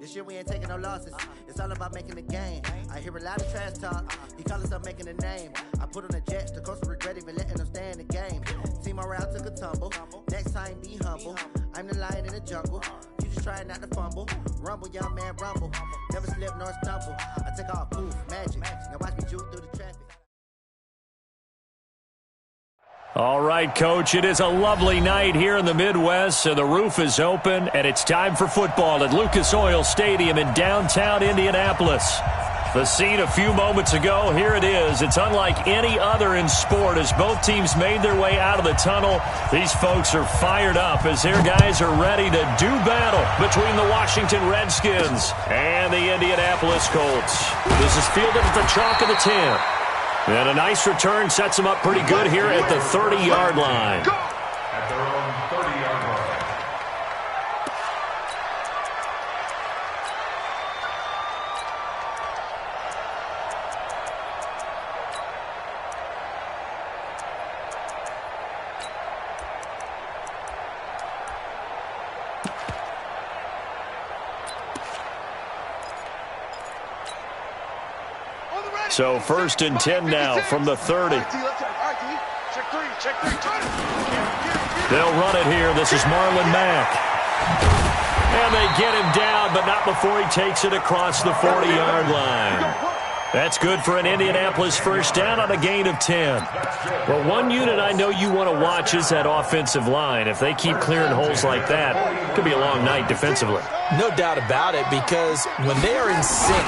This year we ain't taking no losses. It's all about making the game. I hear a lot of trash talk. He call himself making a name. I put on the Jets, the coach will regret even letting them stay in the game. Team morale took a tumble. Next time be humble. I'm the lion in the jungle. You just trying not to fumble. Rumble, young man, rumble. Never slip nor stumble. I take off, poof, magic. Now watch me juke through the traffic. All right, Coach, it is a lovely night here in the Midwest, so the roof is open, and it's time for football at Lucas Oil Stadium in downtown Indianapolis. The scene a few moments ago, here it is. It's unlike any other in sport as both teams made their way out of the tunnel. These folks are fired up as their guys are ready to do battle between the Washington Redskins and the Indianapolis Colts. This is fielded at the chalk of the 10. And a nice return sets them up pretty good here at the 30-yard line. At their own 30-yard line. So 1st and 10 now from the 30. They'll run it here. This is Marlon Mack. And they get him down, but not before he takes it across the 40-yard line. That's good for an Indianapolis first down on a gain of 10. Well, one unit I know you want to watch is that offensive line. If they keep clearing holes like that, it could be a long night defensively. No doubt about it, because when they are in sync,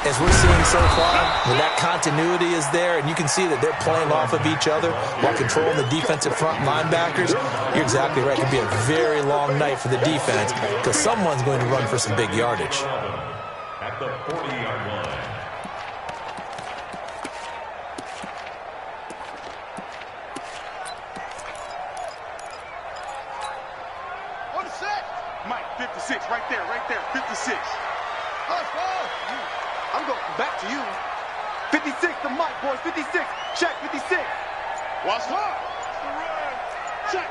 as we're seeing so far, when that continuity is there, and you can see that they're playing off of each other while controlling the defensive front linebackers, you're exactly right. It could be a very long night for the defense because someone's going to run for some big yardage. At the 40-yard line. On the set. Mike, 56, right there, 56. I'm going back to you. 56 to Mike, boys. 56. Check, 56. Watch up. Check.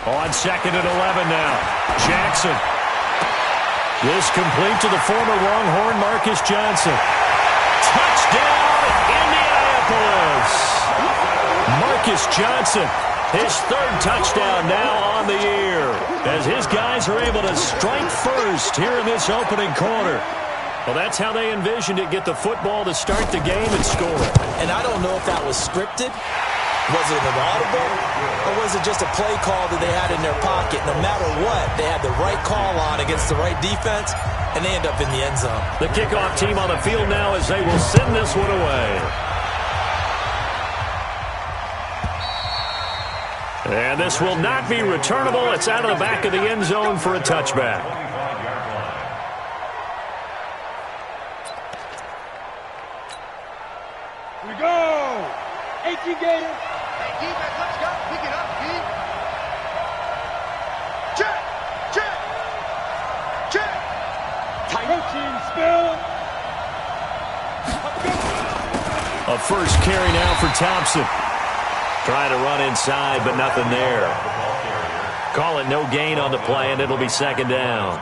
On 2nd and 11 now. Jackson. This complete to the former Longhorn Marcus Johnson. Touchdown, Indianapolis. Marcus Johnson. His 3rd touchdown now on the year as his guys are able to strike first here in this opening quarter. Well, that's how they envisioned it, get the football to start the game and score it. And I don't know if that was scripted. Was it an audible? Or was it just a play call that they had in their pocket? No matter what, they had the right call on against the right defense, and they end up in the end zone. The kickoff team on the field now as they will send this one away. And this will not be returnable. It's out of the back of the end zone for a touchback. Here we go. 18 Gator. Hey, defense, let's go. Pick it up, D. Check. Coaching spill. A first carry now for Thompson. Trying to run inside, but nothing there. Call it no gain on the play, and it'll be 2nd down.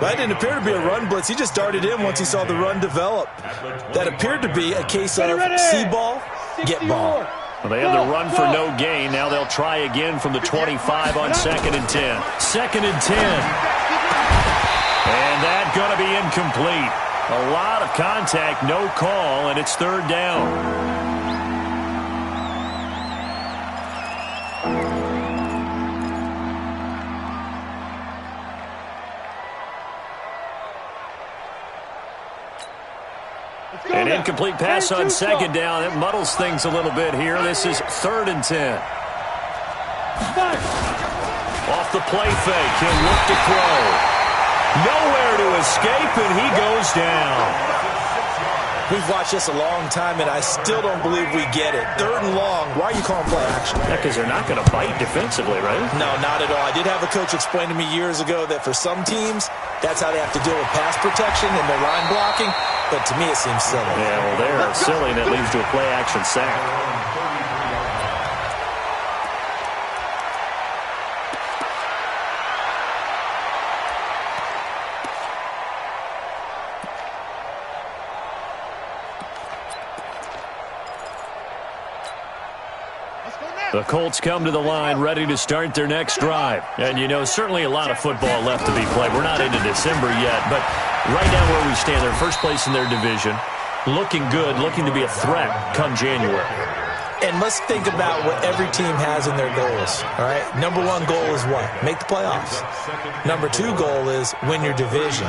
That didn't appear to be a run blitz. He just darted in once he saw the run develop. That appeared to be a case of see ball, get ball. Well, they had the run for no gain. Now they'll try again from the 25 on 2nd and 10. 2nd and 10. And that's going to be incomplete. A lot of contact, no call, and it's 3rd down. An incomplete pass on 2nd down. It muddles things a little bit here. This is 3rd and 10. Off the play fake. He'll look to throw. Nowhere to escape, and he goes down. We've watched this a long time, and I still don't believe we get it. 3rd and long. Why are you calling play action? Yeah, because they're not going to bite defensively, right? No, not at all. I did have a coach explain to me years ago that for some teams, that's how they have to deal with pass protection and their line blocking. But to me, it seems silly. Yeah, well, they're silly, and it leads to a play-action sack. The Colts come to the line ready to start their next drive. And, you know, certainly a lot of football left to be played. We're not into December yet, but right now where we stand, they're first place in their division, looking good, looking to be a threat come January. And let's think about what every team has in their goals, all right? Number one goal is what? Make the playoffs. Number two goal is win your division.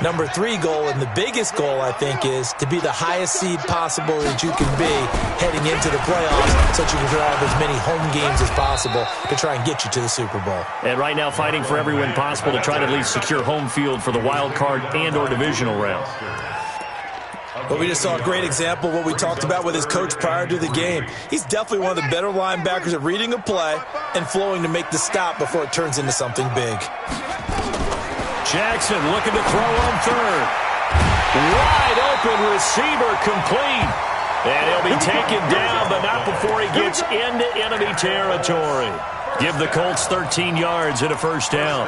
Number three goal, and the biggest goal, I think, is to be the highest seed possible that you can be heading into the playoffs so that you can have as many home games as possible to try and get you to the Super Bowl. And right now fighting for every win possible to try to at least secure home field for the wild card and or divisional round. But we just saw a great example of what we talked about with his coach prior to the game. He's definitely one of the better linebackers at reading a play and flowing to make the stop before it turns into something big. Jackson looking to throw on third. Wide open receiver complete. And he'll be taken down, but not before he gets into enemy territory. Give the Colts 13 yards and a first down.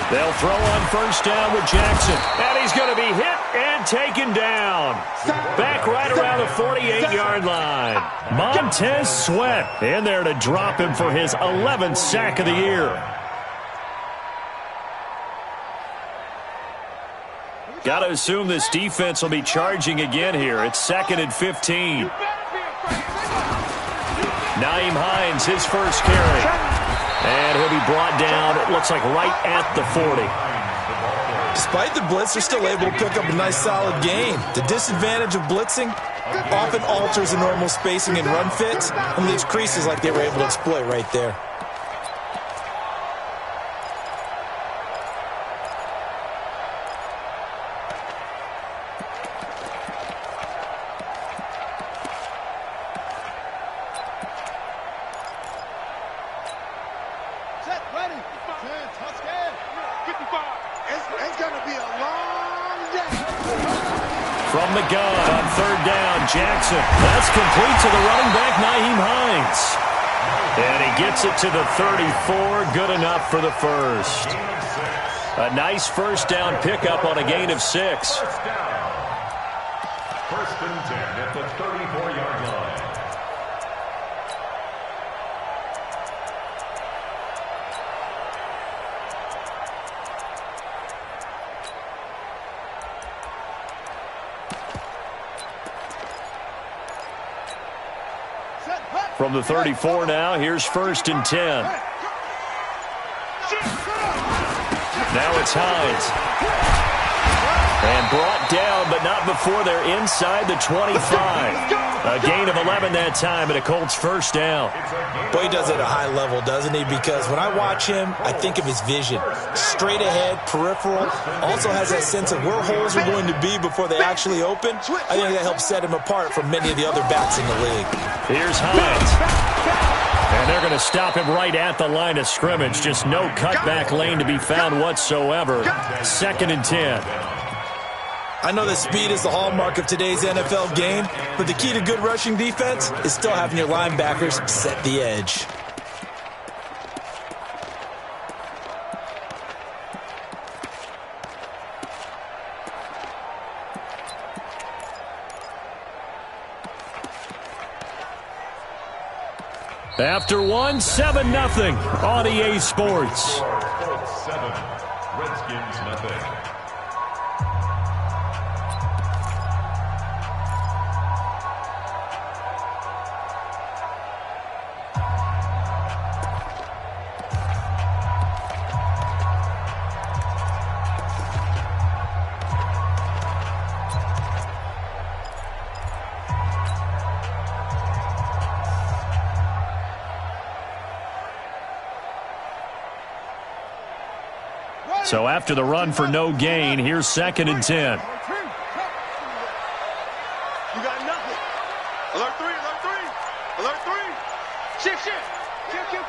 They'll throw on first down with Jackson. And he's going to be hit and taken down. Back right around the 48-yard line. Montez Sweat in there to drop him for his 11th sack of the year. Got to assume this defense will be charging again here. It's 2nd and 15. Nyheim Hines, his first carry. And he'll be brought down, it looks like right at the 40. Despite the blitz, they're still able to pick up a nice solid gain. The disadvantage of blitzing often alters the normal spacing and run fits and leaves creases like they were able to exploit right there. From the gun on third down, Jackson. That's complete to the running back, Nyheim Hines. And he gets it to the 34. Good enough for the first. A nice first down pickup on a gain of 6. First and 10 at the 34-yard line. From the 34 now, here's first and 10. Now it's Hines. And brought down, but not before they're inside the 25. A gain of 11 that time, and a Colts first down. Boy, he does it at a high level, doesn't he? Because when I watch him, I think of his vision. Straight ahead, peripheral. Also has that sense of where holes are going to be before they actually open. I think that helps set him apart from many of the other backs in the league. Here's Hines. And they're going to stop him right at the line of scrimmage. Just no cutback lane to be found whatsoever. 2nd and 10. I know that speed is the hallmark of today's NFL game, but the key to good rushing defense is still having your linebackers set the edge. After one, 7-0 on EA Sports. Colts 7, Redskins nothing. So after the run for no gain, here's 2nd and 10. You got nothing. Alert 3, alert 3. Alert 3. Shift, shift.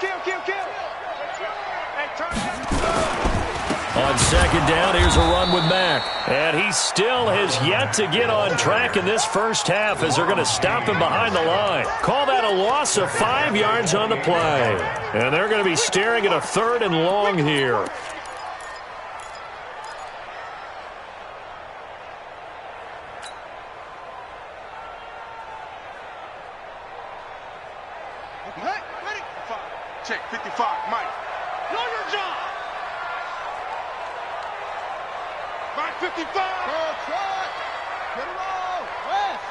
Kill. Hey, turn. On 2nd down, here's a run with Mack. And he still has yet to get on track in this first half as they're going to stop him behind the line. Call that a loss of 5 yards on the play. And they're going to be staring at a 3rd and long here. check. 55, Mike. Know your job. Mike 55. Truck. Get it all. West.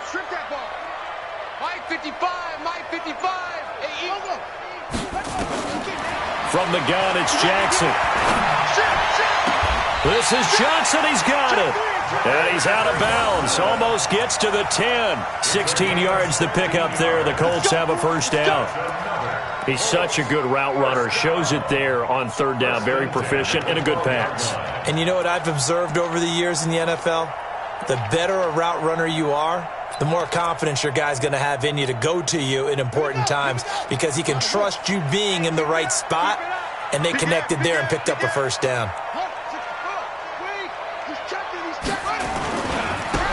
Strip that ball. Mike 55. Mike 55. Hey, Eagle. From the gun, it's Jackson. This is Johnson. He's got it. And he's out of bounds. Almost gets to the 10. 16 yards to pick up there. The Colts have a first down. He's such a good route runner. Shows it there on third down. Very proficient and a good pass. And you know what I've observed over the years in the NFL? The better a route runner you are, the more confidence your guy's going to have in you to go to you in important times because he can trust you being in the right spot, and they connected there and picked up a first down.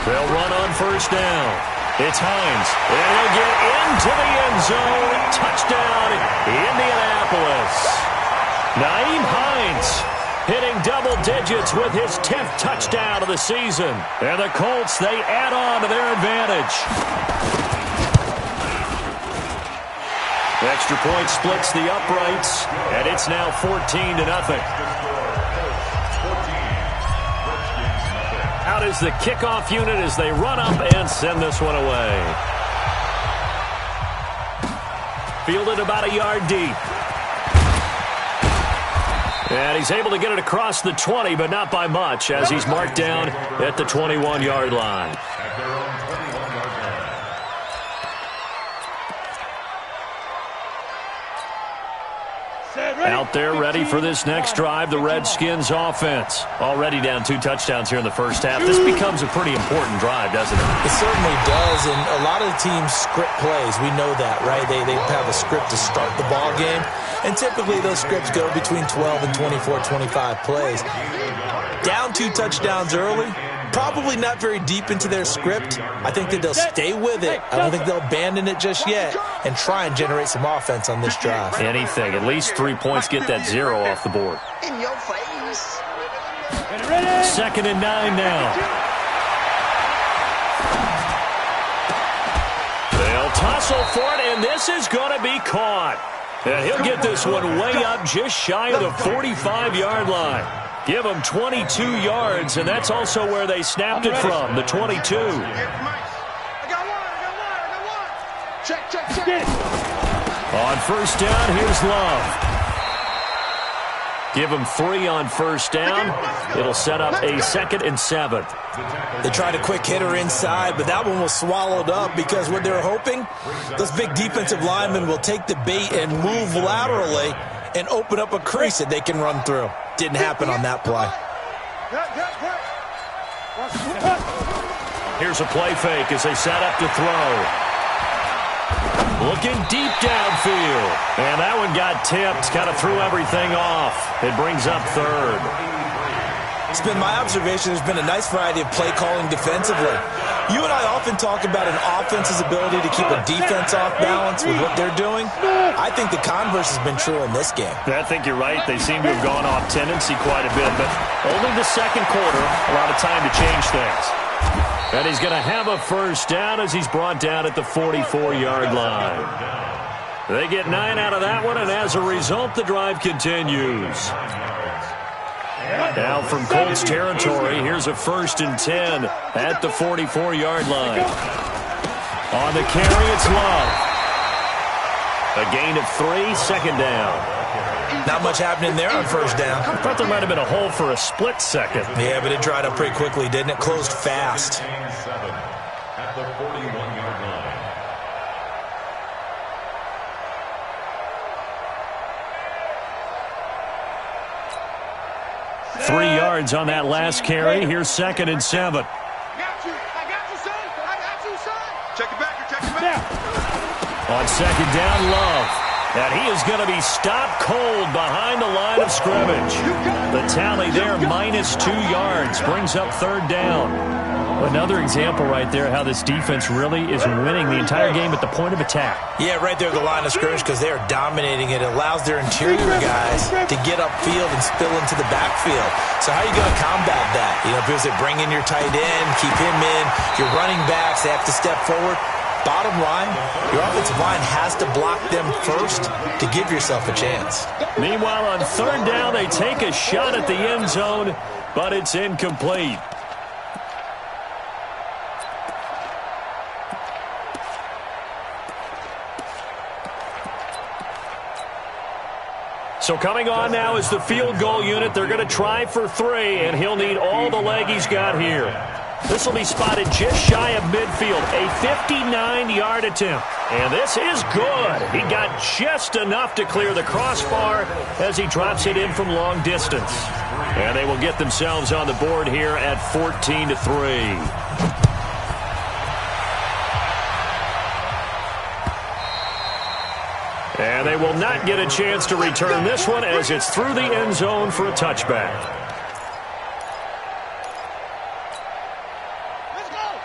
They'll run on first down. It's Hines, and he'll get into the end zone. Touchdown, Indianapolis. Nyheim Hines hitting double digits with his 10th touchdown of the season. And the Colts, they add on to their advantage. The extra point splits the uprights, and it's now 14-0. Out is the kickoff unit as they run up and send this one away. Fielded about a yard deep. And he's able to get it across the 20, but not by much, as he's marked down at the 21-yard line. Out there ready for this next drive, the Redskins offense. Already down 2 touchdowns here in the first half. This becomes a pretty important drive, doesn't it? It certainly does, and a lot of the teams script plays. We know that, right? They have a script to start the ball game, and typically those scripts go between 12 and 24, 25 plays. Down 2 touchdowns early, probably not very deep into their script. I think that they'll stay with it. I don't think they'll abandon it just yet and try and generate some offense on this drive. Anything. At least 3 points, get that 0 off the board. In your face. 2nd and 9 now. They'll tussle for it, and this is going to be caught. And he'll get this one way up just shy of the 45-yard line. Give them 22 yards, and that's also where they snapped it from, the 22. I got one. Check. On first down, here's Love. Give them 3 on first down. It'll set up a 2nd and 7. They tried a quick hitter inside, but that one was swallowed up because what they were hoping, those big defensive linemen will take the bait and move laterally and open up a crease that they can run through. Didn't happen on that play. Here's a play fake as they set up to throw. Looking deep downfield. And that one got tipped, kind of threw everything off. It brings up 3rd. It's been my observation there's been a nice variety of play calling defensively. You and I often talk about an offense's ability to keep a defense off balance with what they're doing. I think the converse has been true in this game. I think you're right. They seem to have gone off tendency quite a bit, but only the second quarter, a lot of time to change things. And he's going to have a first down as he's brought down at the 44-yard line. They get 9 out of that one, and as a result, the drive continues. Now from Colts territory, here's a 1st and 10 at the 44-yard line. On the carry, it's Love. A gain of 3, 2nd down. Not much happening there on first down. I thought there might have been a hole for a split second. Yeah, but it dried up pretty quickly, didn't it? Closed fast. At the 41-yard line. 3 yards on that last carry. Here's 2nd and 7. I got you, son. Check it back. On 2nd down, Love. And he is going to be stopped cold behind the line of scrimmage. The tally there, -2 yards, brings up 3rd down. Another example right there how this defense really is winning the entire game at the point of attack. Yeah, right there at the line of scrimmage because they are dominating it. It allows their interior guys to get upfield and spill into the backfield. So how are you going to combat that? You know, because they bring in your tight end, keep him in, your running backs, they have to step forward. bottom line, your offensive line has to block them first to give yourself a chance. Meanwhile, on third down, they take a shot at the end zone, but it's incomplete. So coming on now is the field goal unit. They're going to try for 3, and he'll need all the leg he's got here. This will be spotted just shy of midfield, a 59-yard attempt. And this is good. He got just enough to clear the crossbar as he drops it in from long distance. And they will get themselves on the board here at 14-3. And they will not get a chance to return this one as it's through the end zone for a touchback.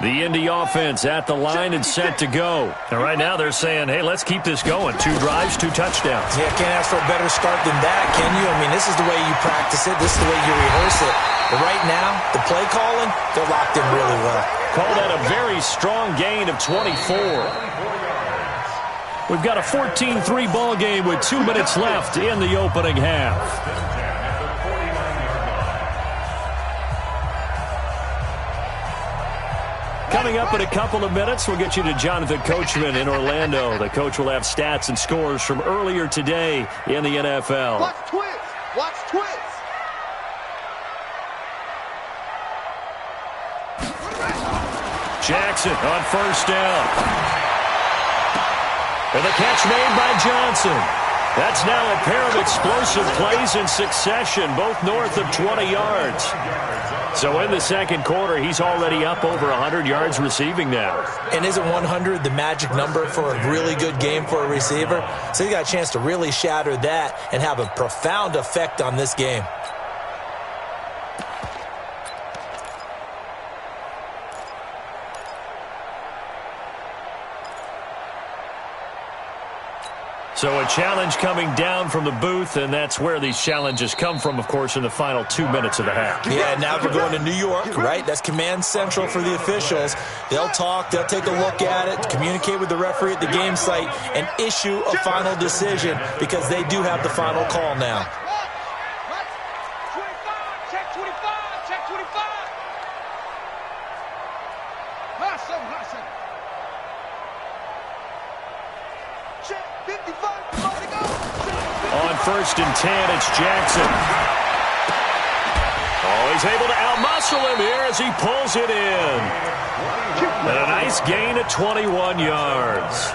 The Indy offense at the line and set to go. And right now they're saying, hey, let's keep this going. 2 drives, 2 touchdowns. Yeah, can't ask for a better start than that, can you? I mean, this is the way you practice it. This is the way you rehearse it. But right now, the play calling, they're locked in really well. Call that a very strong gain of 24. We've got a 14-3 ball game with 2 minutes left in the opening half. Coming up in a couple of minutes, we'll get you to Jonathan Coachman in Orlando. The coach will have stats and scores from earlier today in the NFL. Watch twist. Watch twist. Jackson on first down. And the catch made by Johnson. That's now a pair of explosive plays in succession, both north of 20 yards. So in the second quarter, he's already up over 100 yards receiving now. And isn't 100 the magic number for a really good game for a receiver? So he got a chance to really shatter that and have a profound effect on this game. So a challenge coming down from the booth, and that's where these challenges come from, of course, in the final 2 minutes of the half. Yeah, now they're going to New York, right? That's command central for the officials. They'll talk, they'll take a look at it, communicate with the referee at the game site, and issue a final decision because they do have the final call now. Check 25. Check 25. Check 55. On first and 10, it's Jackson. Oh, he's able to outmuscle him here as he pulls it in. And a nice gain of 21 yards.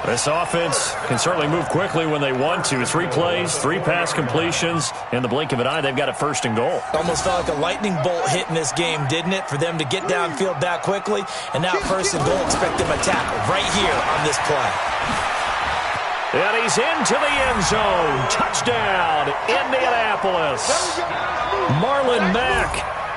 This offense can certainly move quickly when they want to. 3 plays, 3 pass completions. In the blink of an eye, they've got a first and goal. Almost felt like a lightning bolt hit in this game, didn't it? For them to get downfield that quickly. And now first and goal, expect them to tackle right here on this play. And he's into the end zone. Touchdown, Indianapolis. Marlon Mack,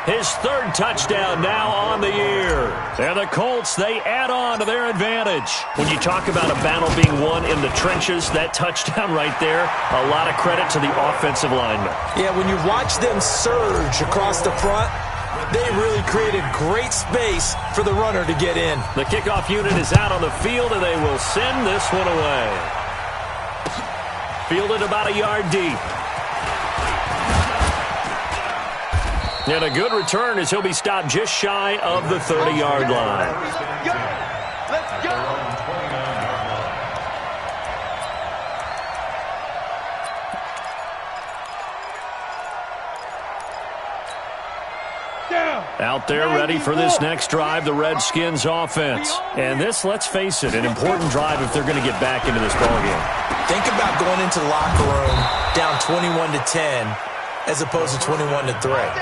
his 3rd touchdown now on the year. And the Colts, they add on to their advantage. When you talk about a battle being won in the trenches, that touchdown right there, a lot of credit to the offensive linemen. Yeah, when you watch them surge across the front, they really created great space for the runner to get in. The kickoff unit is out on the field, and they will send this one away. Fielded about a yard deep. And a good return as he'll be stopped just shy of the 30-yard line. Let's go. Out there ready for this next drive, the Redskins offense. And this, let's face it, an important drive if they're going to get back into this ballgame. Think about going into the locker room down 21-10 as opposed to 21-3.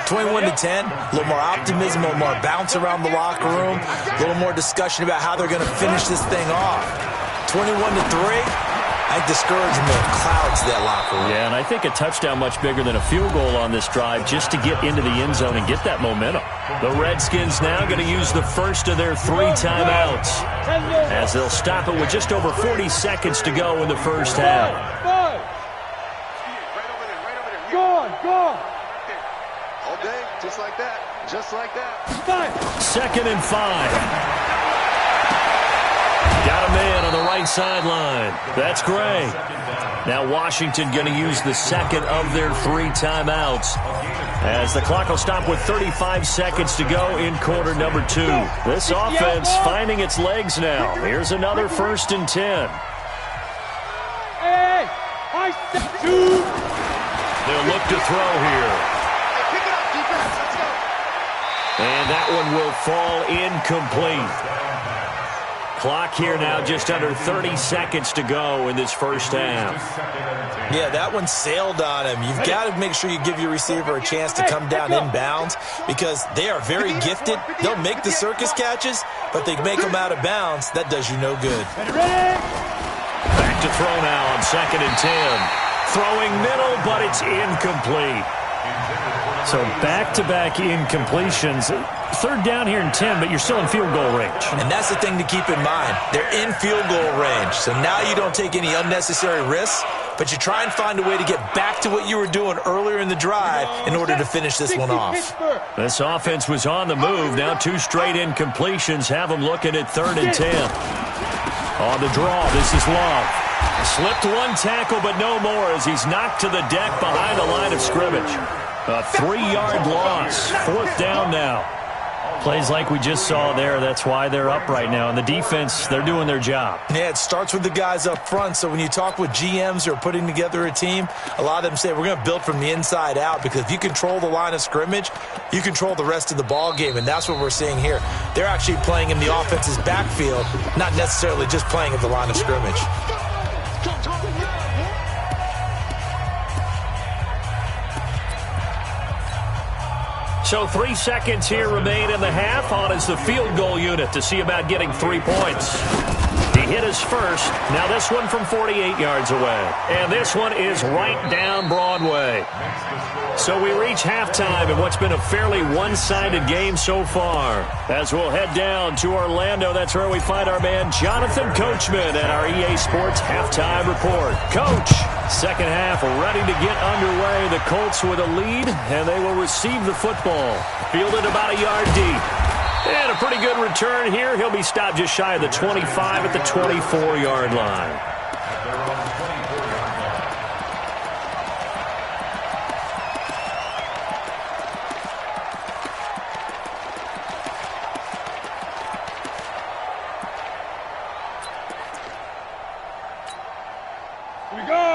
21-10, a little more optimism, a little more bounce around the locker room, a little more discussion about how they're going to finish this thing off. 21-3, I think discouragement clouds that locker room. Yeah, and I think a touchdown much bigger than a field goal on this drive just to get into the end zone and get that momentum. The Redskins now going to use the first of their 3 timeouts as they'll stop it with just over 40 seconds to go in the first half. Go on. All day, just like that. Just like that. 2nd and 5. sideline. That's great. Now Washington going to use the second of their 3 timeouts, as the clock will stop with 35 seconds to go in quarter number 2. This offense finding its legs now. Here's another 1st and 10. Hey, I said 2. They'll look to throw here. Hey, pick it up, defense. Let's go. And that one will fall incomplete. Clock here now, just under 30 seconds to go in this first half. Yeah, that one sailed on him. You've got to make sure you give your receiver a chance to come down inbounds, because they are very gifted. They'll make the circus catches, but they make them out of bounds. That does you no good. Back to throw now on 2nd and 10. Throwing middle, but it's incomplete. So back-to-back incompletions. 3rd down here and 10, but you're still in field goal range. And that's the thing to keep in mind. They're in field goal range. So now you don't take any unnecessary risks, but you try and find a way to get back to what you were doing earlier in the drive in order to finish this one off. This offense was on the move. Now 2 straight incompletions have them looking at 3rd and 10. On the draw, this is Love. Slipped 1 tackle, but no more, as he's knocked to the deck behind the line of scrimmage. A 3-yard loss. 4th down now. Plays like we just saw there. That's why they're up right now. And the defense, they're doing their job. Yeah, it starts with the guys up front. So when you talk with GMs who are putting together a team, a lot of them say we're going to build from the inside out, because if you control the line of scrimmage, you control the rest of the ball game. And that's what we're seeing here. They're actually playing in the offense's backfield, not necessarily just playing at the line of scrimmage. So 3 seconds here remain in the half. On is the field goal unit to see about getting 3 points. He hit his first. Now this one from 48 yards away. And this one is right down Broadway. So we reach halftime in what's been a fairly one-sided game so far. As we'll head down to Orlando, that's where we find our man Jonathan Coachman at our EA Sports Halftime Report. Coach, second half ready to get underway. The Colts with a lead, and they will receive the football. Fielded about a yard deep. And a pretty good return here. He'll be stopped just shy of the 25 at the 24-yard line.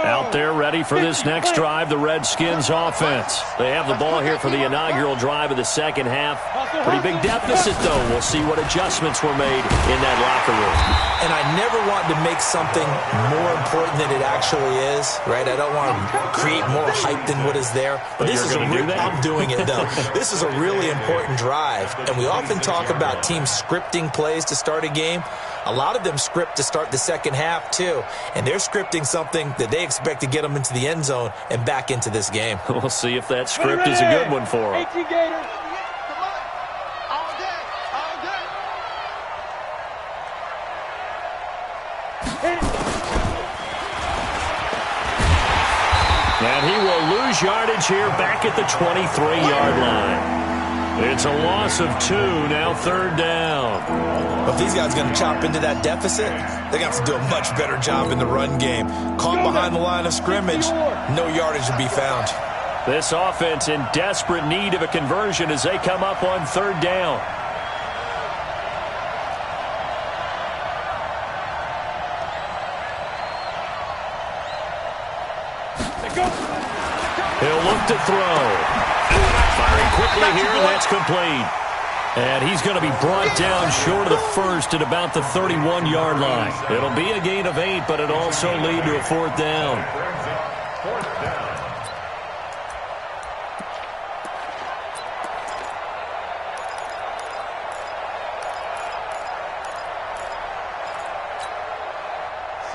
Out there ready for this next drive, the Redskins offense. They have the ball here for the inaugural drive of the second half. Pretty big deficit, though. We'll see what adjustments were made in that locker room. And I never want to make something more important than it actually is, right? I don't want to create more hype than what is there. But this is I'm doing it, though. This is a really important drive. And we often talk about teams scripting plays to start a game. A lot of them script to start the second half, too. And they're scripting something that they expect to get them into the end zone and back into this game. We'll see if that script is a good one for them. 18 Gators. And he will lose yardage here back at the 23-yard line. It's a loss of 2, now third down. But if these guys are going to chop into that deficit, they're going to have to do a much better job in the run game. Caught behind the line of scrimmage, no yardage to be found. This offense in desperate need of a conversion as they come up on third down. He'll look to throw. Firing quickly here, and that's complete. And he's going to be brought down short of the first at about the 31-yard line. It'll be a gain of 8, but it'll also lead to a fourth down.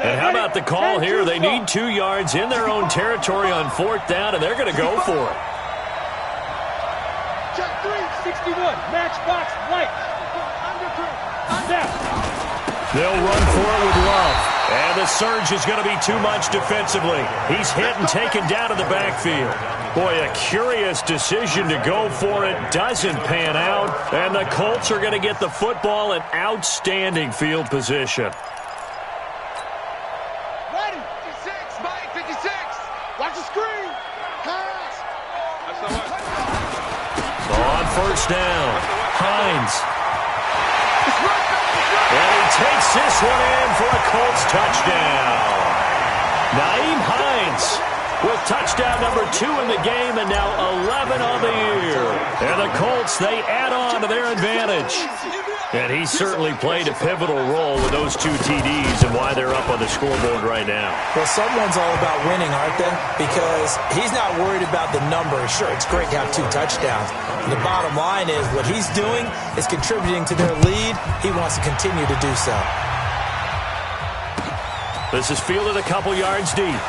And how about the call here? They need 2 yards in their own territory on fourth down, and they're going to go for it. Check 3, 61, matchbox, light. They'll run for it with Love. And the surge is going to be too much defensively. He's hit and taken down in the backfield. Boy, a curious decision to go for it. Doesn't pan out. And the Colts are going to get the football in outstanding field position. touchdown. Hines. And he takes this one in for a Colts touchdown. Nyheim Hines with touchdown number 2 in the game, and now 11 on the year. And the Colts, they add on to their advantage. And he certainly played a pivotal role with those 2 TDs and why they're up on the scoreboard right now. Well, someone's all about winning, aren't they? Because he's not worried about the number. Sure, it's great to have 2 touchdowns. And the bottom line is what he's doing is contributing to their lead. He wants to continue to do so. This is fielded a couple yards deep.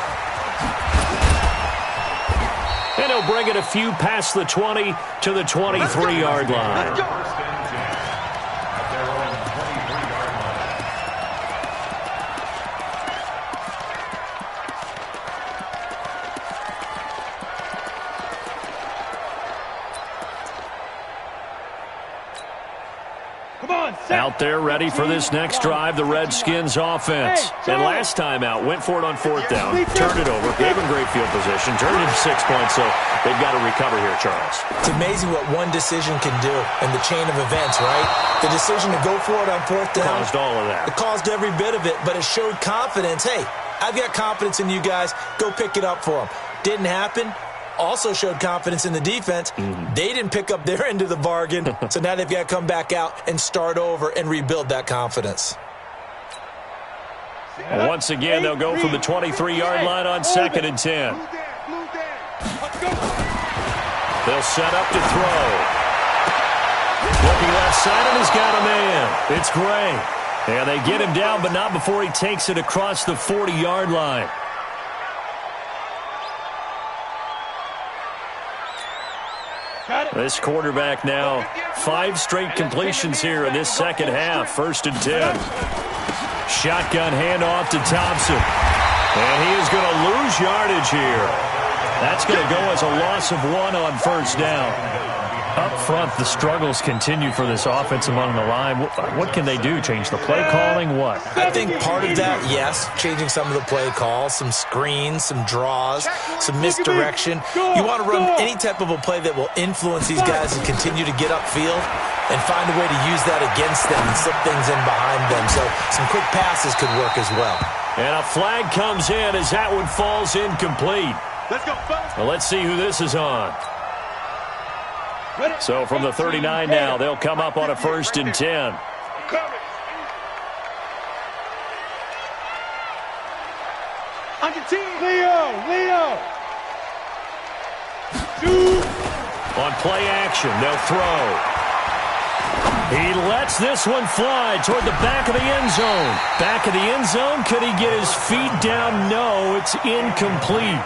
And he'll bring it a few past the 20 to the 23-yard line. Out there ready for this next drive, the Redskins offense. And last time out, went for it on 4th down, turned it over, gave him great field position, turned it into 6 points, so they've got to recover here, Charles. It's amazing what one decision can do in the chain of events, right? The decision to go for it on 4th down. Caused all of that. It caused every bit of it, but it showed confidence. Hey, I've got confidence in you guys. Go pick it up for them. Didn't happen. Also showed confidence in the defense. They didn't pick up their end of the bargain, so now they've got to come back out and start over and rebuild that confidence. Once again, they'll go from the 23-yard line on 2nd and 10. They'll set up to throw. Looking left side, and he's got a man. It's Gray. And they get him down, but not before he takes it across the 40-yard line. This quarterback now 5 straight completions here in this second half. 1st and 10. Shotgun handoff to Thompson. And he is going to lose yardage here. That's going to go as a loss of 1 on 1st down. Up front, the struggles continue for this offense among the line. What can they do? Change the play calling? What? I think part of that, yes, changing some of the play calls, some screens, some draws, some misdirection. You want to run any type of a play that will influence these guys and continue to get upfield and find a way to use that against them and slip things in behind them. So some quick passes could work as well. And a flag comes in as that one falls incomplete. Well, let's see who this is on. So from the 39 now, they'll come up on a 1st and 10. On your team, Leo. On play action, they'll throw. He lets this one fly toward the back of the end zone. Back of the end zone, could he get his feet down? No, it's incomplete.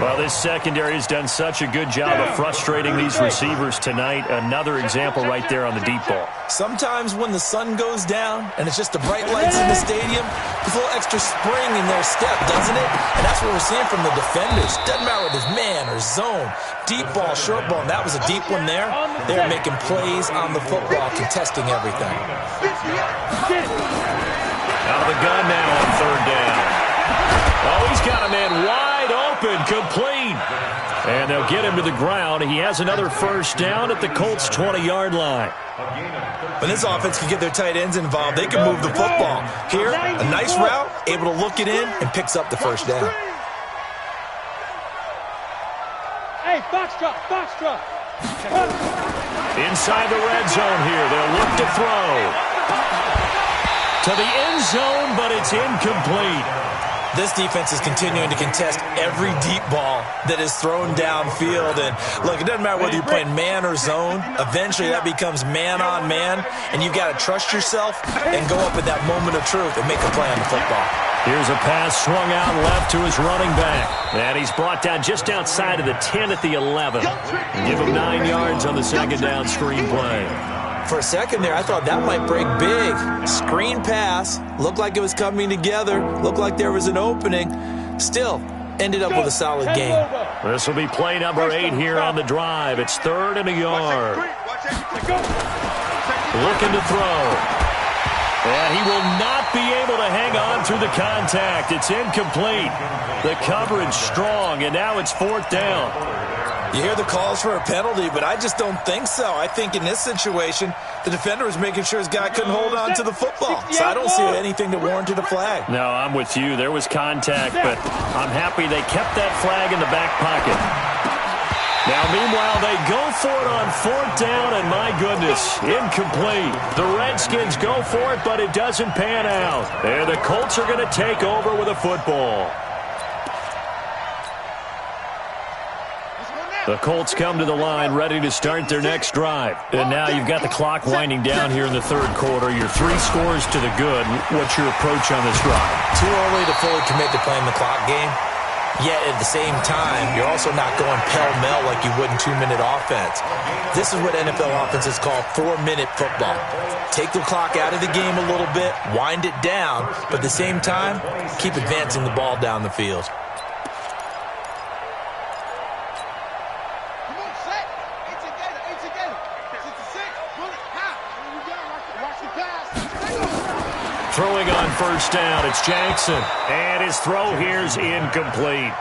Well, this secondary has done such a good job of frustrating these receivers tonight. Another example right there on the deep ball. Sometimes when the sun goes down and it's just the bright lights in the stadium, there's a little extra spring in their step, doesn't it? And that's what we're seeing from the defenders. Doesn't matter whether it's man or zone, deep ball, short ball. And that was a deep one there. They're making plays on the football, contesting everything. Out of the gun now on 3rd down. Oh, he's got a man wide open, complete. And they'll get him to the ground. He has another 1st down at the Colts' 20-yard line. When this offense can get their tight ends involved, they can move the football. Here, a nice route, able to look it in, and picks up the 1st down. Hey, foxtrot. Inside the red zone here, they'll look to throw. To the end zone, but it's incomplete. This defense is continuing to contest every deep ball that is thrown downfield. And, look, it doesn't matter whether you're playing man or zone. Eventually, that becomes man-on-man, and you've got to trust yourself and go up at that moment of truth and make a play on the football. Here's a pass swung out left to his running back. And he's brought down just outside of the 10 at the 11. Give him 9 yards on the 2nd down screen play. For a second there, I thought that might break big. Screen pass. Looked like it was coming together. Looked like there was an opening. Still, ended up with a solid game. This will be play number 8 here on the drive. It's 3rd and a yard. Looking to throw. And he will not be able to hang on through the contact. It's incomplete. The coverage strong, and now it's 4th down. You hear the calls for a penalty, but I just don't think so. I think in this situation, the defender was making sure his guy couldn't hold on to the football. So I don't see anything that warranted a flag. No, I'm with you. There was contact, but I'm happy they kept that flag in the back pocket. Now, meanwhile, they go for it on 4th down, and my goodness, incomplete. The Redskins go for it, but it doesn't pan out. And the Colts are going to take over with a football. The Colts come to the line ready to start their next drive. And now you've got the clock winding down here in the 3rd quarter. You're 3 scores to the good. What's your approach on this drive? Too early to fully commit to playing the clock game. Yet at the same time, you're also not going pell-mell like you would in 2-minute offense. This is what NFL offenses call 4-minute football. Take the clock out of the game a little bit, wind it down, but at the same time, keep advancing the ball down the field. Throwing on 1st down, it's Jackson. And his throw here's incomplete.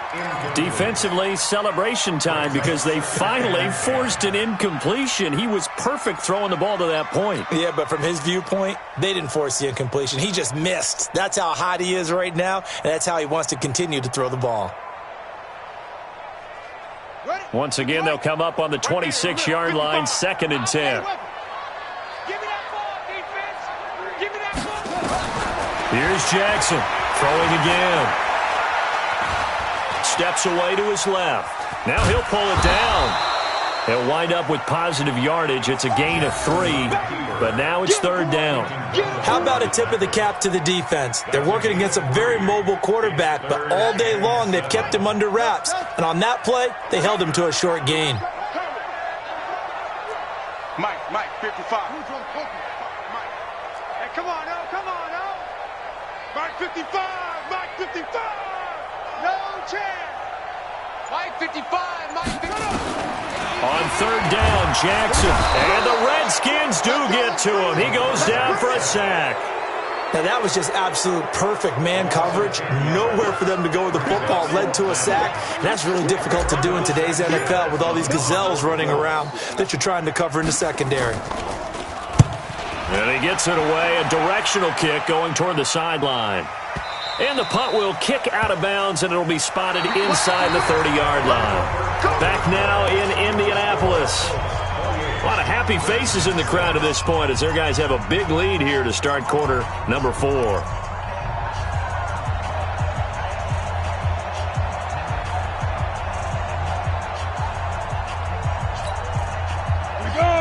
Defensively, celebration time because they finally forced an incompletion. He was perfect throwing the ball to that point. Yeah, but from his viewpoint, they didn't force the incompletion. He just missed. That's how hot he is right now, and that's how he wants to continue to throw the ball. Once again, they'll come up on the 26-yard line, 2nd and 10. Here's Jackson, throwing again. Steps away to his left. Now he'll pull it down. He'll wind up with positive yardage. It's a gain of 3, but now it's 3rd down. How about a tip of the cap to the defense? They're working against a very mobile quarterback, but all day long they've kept him under wraps. And on that play, they held him to a short gain. Mike, 55. Hey, come on, now, come on, now. Mike 55, Mike 55. No chance. Mike 55, Mike 55. On 3rd down, Jackson. And the Redskins do get to him. He goes down for a sack. Now, that was just absolute perfect man coverage. Nowhere for them to go with the football. Led to a sack. And that's really difficult to do in today's NFL with all these gazelles running around that you're trying to cover in the secondary. And he gets it away. A directional kick going toward the sideline. And the punt will kick out of bounds, and it'll be spotted inside the 30-yard line. Back now in Indianapolis. A lot of happy faces in the crowd at this point as their guys have a big lead here to start quarter number 4.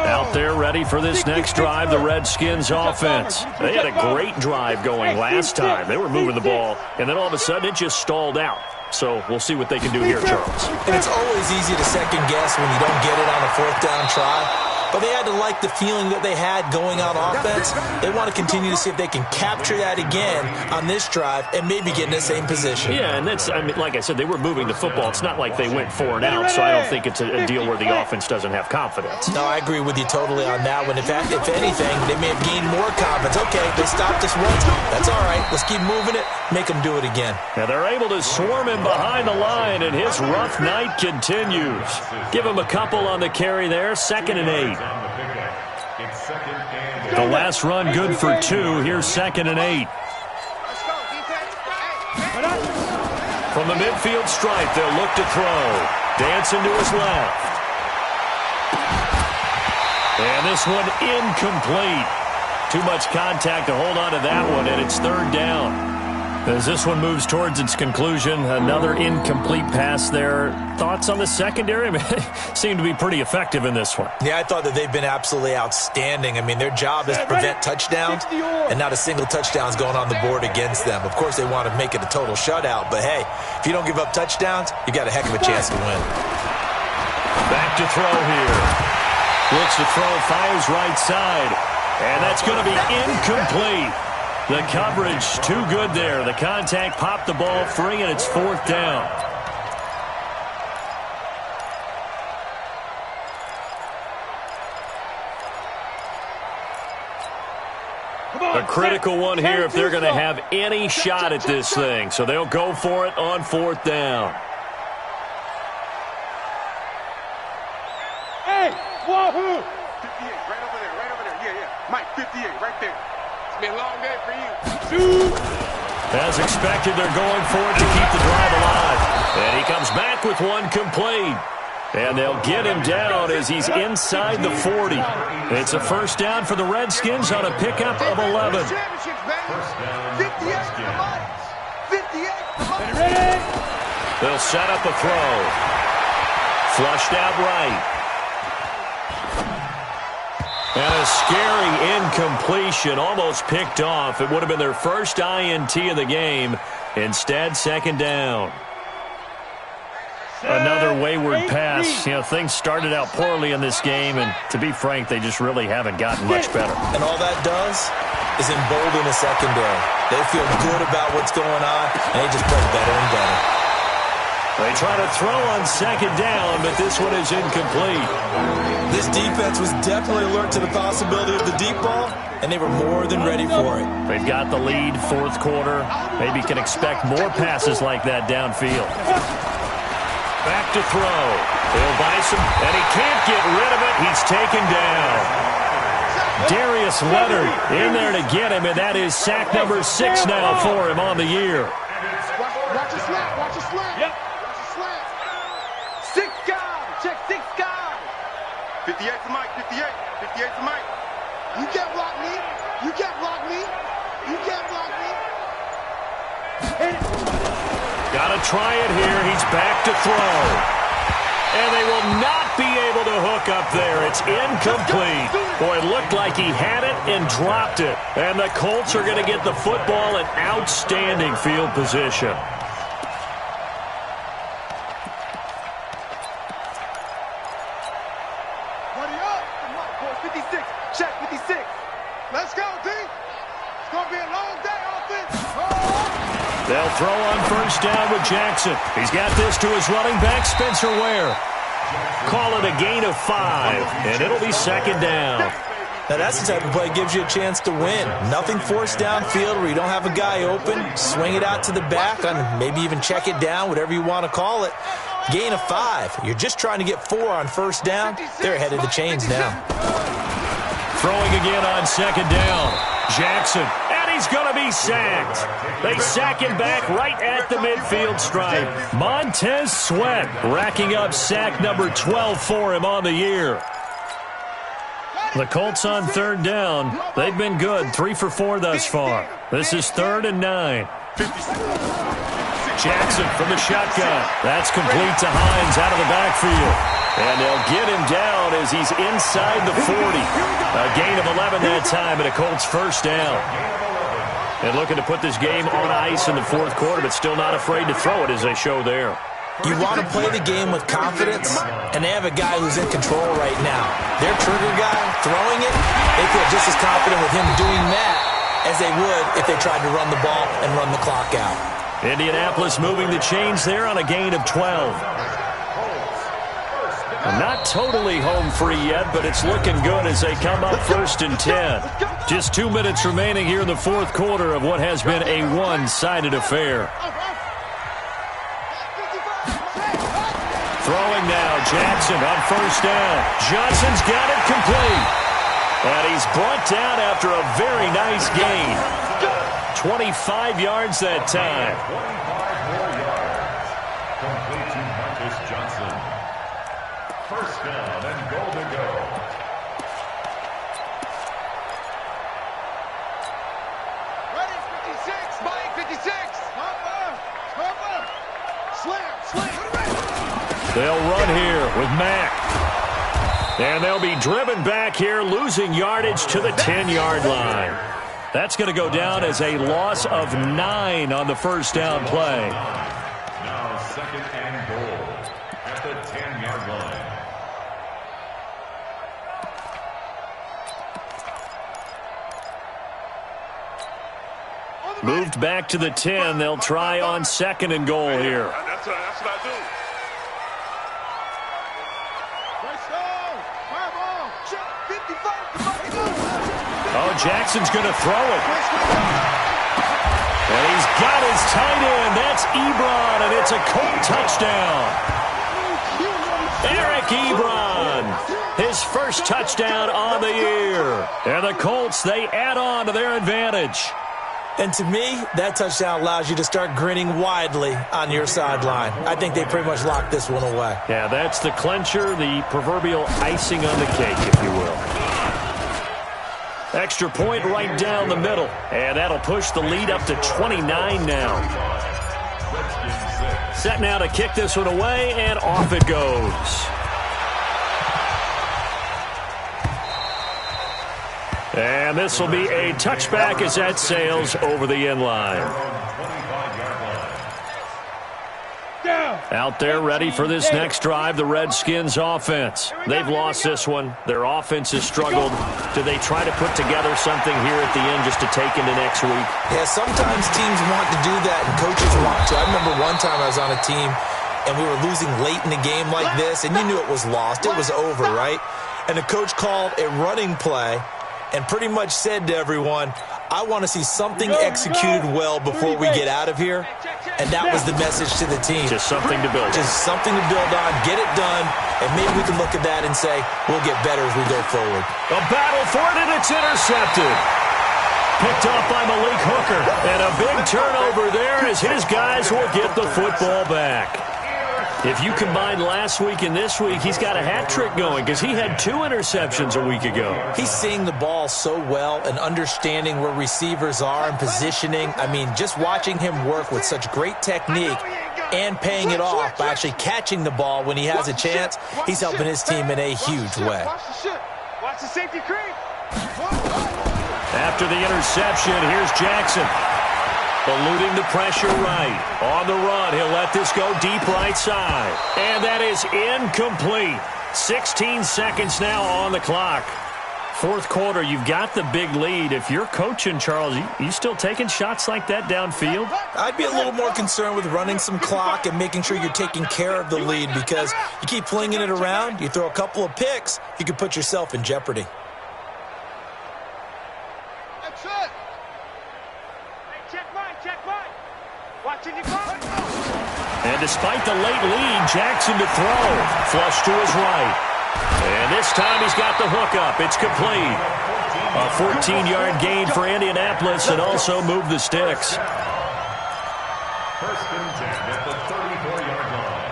Out there ready for this next drive, the Redskins offense. They had a great drive going last time. They were moving the ball, and then all of a sudden it just stalled out. So we'll see what they can do here, Charles. And it's always easy to second guess when you don't get it on a 4th down try. But they had to like the feeling that they had going on offense. They want to continue to see if they can capture that again on this drive and maybe get in the same position. Yeah, and that's, I mean, like I said, they were moving the football. It's not like they went 4 and out, so I don't think it's a deal where the offense doesn't have confidence. No, I agree with you totally on that one. In fact, if anything, they may have gained more confidence. Okay, they stopped us once. That's all right. Let's keep moving it. Make them do it again. Now they're able to swarm him behind the line, and his rough night continues. Give him a couple on the carry there. 2nd and 8. The last run good for 2. Here's 2nd and 8. From the midfield stripe, they'll look to throw. Dancing to his left. And this one incomplete. Too much contact to hold on to that one, and it's 3rd down. As this one moves towards its conclusion, another incomplete pass there. Thoughts on the secondary? I mean, they seem to be pretty effective in this one. Yeah, I thought that they've been absolutely outstanding. I mean, their job is to prevent touchdowns, and not a single touchdown is going on the board against them. Of course, they want to make it a total shutout, but hey, if you don't give up touchdowns, you got a heck of a chance to win. Back to throw here. Looks to throw, fires right side, and that's going to be incomplete. The coverage too good there. The contact popped the ball free, and it's 4th down. A critical one here if they're going to have any shot at this thing. So they'll go for it on 4th down. right over there. Yeah. Mike, 58, right there. It's been a long day for you. As expected, they're going for it to keep the drive alive. And he comes back with one complete. And they'll get him down as he's inside the 40. It's a first down for the Redskins on a pickup of 11. They'll set up a throw. Flushed out right. And a scary incompletion, almost picked off. It would have been their first INT of the game. Instead, second down. Another wayward pass. You know, things started out poorly in this game, and to be frank, they just really haven't gotten much better. And all that does is embolden the secondary. They feel good about what's going on, and they just play better and better. They try to throw on second down, but this one is incomplete. This defense was definitely alert to the possibility of the deep ball, and they were more than ready for it. They've got the lead, fourth quarter. Maybe can expect more passes like that downfield. Back to throw. He'll buy some, and he can't get rid of it. He's taken down. Darius Leonard in there to get him, and that is sack number 6 now for him on the year. Watch your slant. Watch your slant. Yep. Watch your slant. 6 guys. Check 6 guys. 58 for Mike. 58. 58 for Mike. You can't block me. You can't block me. You can't block me. Got to try it here. He's back to throw. And they will not be able to hook up there. It's incomplete. Boy, it looked like he had it and dropped it. And the Colts are going to get the football in outstanding field position. Buddy up. Come on, boy. 56. Check 56. Let's go, D. It's going to be a long day, offense. They'll throw on first down with Jackson. He's got this to his running back, Spencer Ware. Call it a gain of 5, and it'll be second down. Now, that's the type of play that gives you a chance to win. Nothing forced downfield where you don't have a guy open. Swing it out to the back, on maybe even check it down, whatever you want to call it. Gain of 5. You're just trying to get 4 on first down. They're ahead of the chains now. Throwing again on second down. Jackson. He's going to be sacked. They sack him back right at the midfield stripe. Montez Sweat racking up sack number 12 for him on the year. The Colts on third down. They've been good, 3 for 4 thus far. This is 3rd and 9. Jackson from the shotgun. That's complete to Hines out of the backfield. And they'll get him down as he's inside the 40. A gain of 11 that time, and a Colts first down. And looking to put this game on ice in the fourth quarter, but still not afraid to throw it as they show there. You want to play the game with confidence, and they have a guy who's in control right now. Their trigger guy throwing it, they feel just as confident with him doing that as they would if they tried to run the ball and run the clock out. Indianapolis moving the chains there on a gain of 12. Not totally home free yet, but it's looking good as they come up 1st and 10. Just 2 minutes remaining here in the fourth quarter of what has been a one-sided affair. Throwing now, Jackson on first down. Johnson's got it complete. And he's brought down after a very nice gain. 25 yards that time. 25 more yards. Complete to Marcus Johnson. First down and goal to go. Ready, 56. Mike, 56. Slam. They'll run here with Mack. And they'll be driven back here, losing yardage to the 10-yard line. That's going to go down as a loss of 9 on the first down play. Now 2nd and goal at the 10-yard line. Moved back to the 10. They'll try on 2nd and goal here. That's what I do. Oh, Jackson's going to throw it. And he's got his tight end. That's Ebron, and it's a Colt touchdown. Eric Ebron his first touchdown on the year. And the Colts, they add on to their advantage. And to me, that touchdown allows you to start grinning widely on your sideline. I think they pretty much locked this one away. Yeah, that's the clincher, the proverbial icing on the cake, if you will. Extra point right down the middle. And that'll push the lead up to 29 now. Set now to kick this one away, and off it goes. And this will be a touchback as that sails over the end line. Out there ready for this next drive, the Redskins offense. They've lost this one. Their offense has struggled. Do they try to put together something here at the end just to take into next week? Yeah, sometimes teams want to do that and coaches want to. I remember one time I was on a team and we were losing late in the game like this, and you knew it was lost. It was over, right? And the coach called a running play and pretty much said to everyone, I want to see something executed well before we get out of here. And that was the message to the team. Just something to build on. Just something to build on, get it done, and maybe we can look at that and say, we'll get better as we go forward. A battle for it, and it's intercepted. Picked off by Malik Hooker. And a big turnover there as his guys will get the football back. If you combine last week and this week, he's got a hat trick going because he had 2 interceptions a week ago. He's seeing the ball so well and understanding where receivers are and positioning. I mean, just watching him work with such great technique and paying it off by actually catching the ball when he has a chance, he's helping his team in a huge way. Watch the safety creep. After the interception, here's Jackson. Eluding the pressure right. On the run, he'll let this go deep right side. And that is incomplete. 16 seconds now on the clock. Fourth quarter, you've got the big lead. If you're coaching, Charles, you still taking shots like that downfield? I'd be a little more concerned with running some clock and making sure you're taking care of the lead, because you keep flinging it around, you throw a couple of picks, you can put yourself in jeopardy. That's it. Check mine. Watching you go. And despite the late lead, Jackson to throw. Flush to his right. And this time he's got the hook up. It's complete. A 14-yard gain for Indianapolis, and also moved the sticks. First and 10 at the 34-yard line.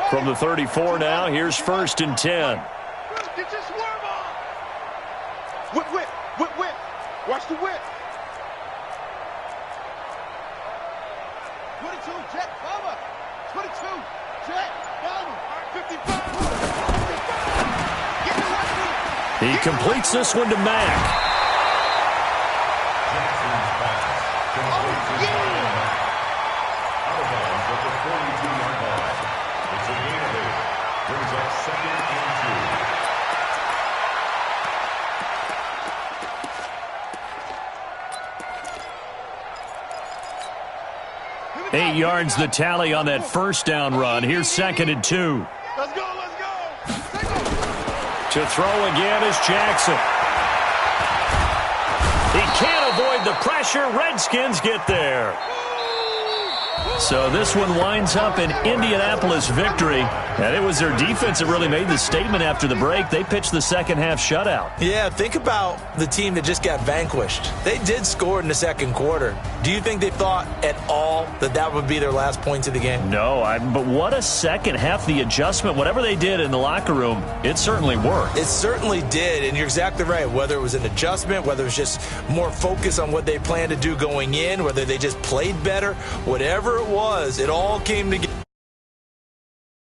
From the 34 now, here's first and 10. Get your swerve on. Whip. Watch the whip. 22, jet, cover. 22, jet, cover. 55. Get the left foot. He completes this one to Mack. Jackson's pass completes to Mack. Out of bounds at the 42-yard line. It's a gain of 8. Brings up second and 2. 8 yards the tally on that first down run. Here's second and 2. Let's go. To throw again is Jackson. He can't avoid the pressure. Redskins get there. So this one winds up an Indianapolis victory. And it was their defense that really made the statement after the break. They pitched the second half shutout. Yeah, think about the team that just got vanquished. They did score in the second quarter. Do you think they thought at all that that would be their last points of the game? No, but what a second half. The adjustment, whatever they did in the locker room, it certainly worked. It certainly did, and you're exactly right. Whether it was an adjustment, whether it was just more focus on what they planned to do going in, whether they just played better, whatever it was, it all came together.